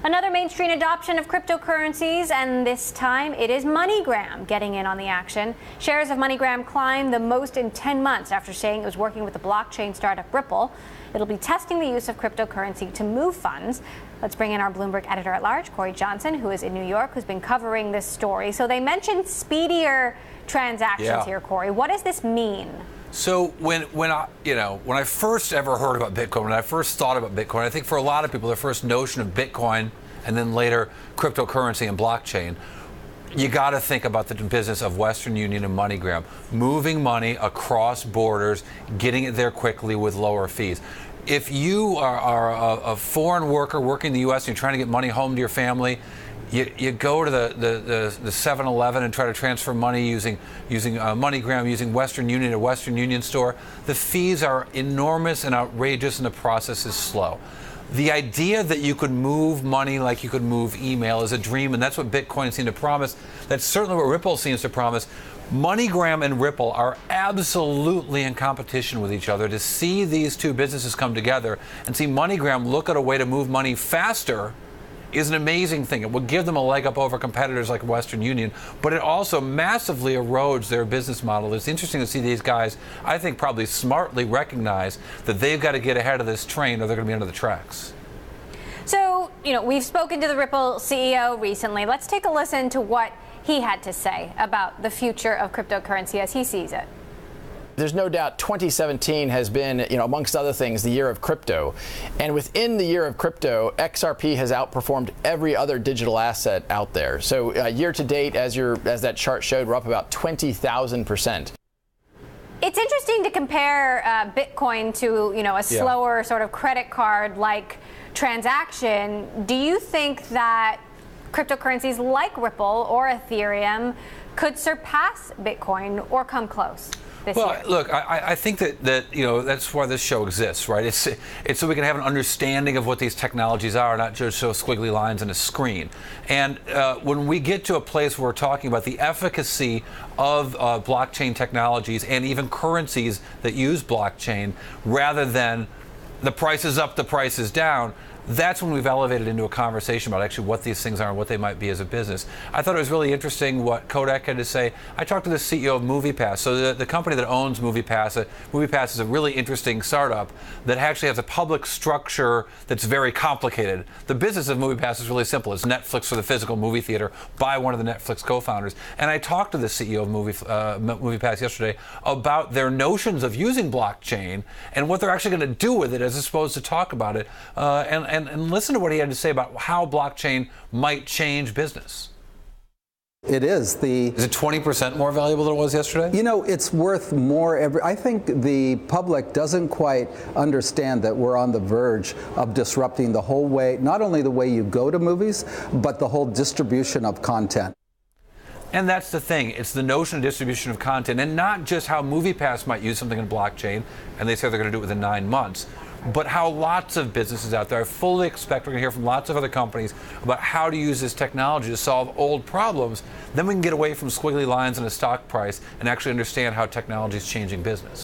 Another mainstream adoption of cryptocurrencies, and this time it is MoneyGram getting in on the action. Shares of MoneyGram climbed the most in 10 months after saying it was working with the blockchain startup Ripple. It'll be testing the use of cryptocurrency to move funds. Let's bring in our Bloomberg editor-at-large, Corey Johnson, who is in New York, who's been covering this story. So they mentioned speedier transactions here, Corey. What does this mean? So when I first ever heard about Bitcoin, when I first thought about Bitcoin, I think for a lot of people, their first notion of Bitcoin and then later cryptocurrency and blockchain, you got to think about the business of Western Union and MoneyGram, moving money across borders, getting it there quickly with lower fees. If you are a foreign worker working in the U.S. and you're trying to get money home to your family, you go to the 7-Eleven and try to transfer money using MoneyGram, using Western Union, a Western Union store. The fees are enormous and outrageous, and the process is slow. The idea that you could move money like you could move email is a dream, and that's what Bitcoin seemed to promise. That's certainly what Ripple seems to promise. MoneyGram and Ripple are absolutely in competition with each other. To see these two businesses come together and see MoneyGram look at a way to move money faster is an amazing thing. It will give them a leg up over competitors like Western Union, but it also massively erodes their business model. It's interesting to see these guys, I think, probably smartly recognize that they've got to get ahead of this train or they're going to be under the tracks. So, we've spoken to the Ripple CEO recently. Let's take a listen to what he had to say about the future of cryptocurrency as he sees it. There's no doubt 2017 has been, amongst other things, the year of crypto. And within the year of crypto, XRP has outperformed every other digital asset out there. So year to date, as that chart showed, we're up about 20,000%. It's interesting to compare Bitcoin to, a slower sort of credit card-like transaction. Do you think that cryptocurrencies like Ripple or Ethereum could surpass Bitcoin or come close? Well, look, I think that that's why this show exists, right? It's so we can have an understanding of what these technologies are, not just show squiggly lines on a screen. And when we get to a place where we're talking about the efficacy of blockchain technologies and even currencies that use blockchain, rather than the price is up, the price is down, that's when we've elevated into a conversation about actually what these things are and what they might be as a business. I thought it was really interesting what Kodak had to say. I talked to the CEO of MoviePass. So the company that owns MoviePass, MoviePass is a really interesting startup that actually has a public structure that's very complicated. The business of MoviePass is really simple. It's Netflix for the physical movie theater by one of the Netflix co-founders. And I talked to the CEO of MoviePass yesterday about their notions of using blockchain and what they're actually going to do with it as opposed to talk about it. And listen to what he had to say about how blockchain might change business. It is. Is it 20% more valuable than it was yesterday? It's worth more I think the public doesn't quite understand that we're on the verge of disrupting the whole way, not only the way you go to movies, but the whole distribution of content. And that's the thing. It's the notion of distribution of content, and not just how MoviePass might use something in blockchain, and they say they're going to do it within 9 months, but how lots of businesses out there, I fully expect we're going to hear from lots of other companies about how to use this technology to solve old problems. Then we can get away from squiggly lines in a stock price and actually understand how technology is changing business.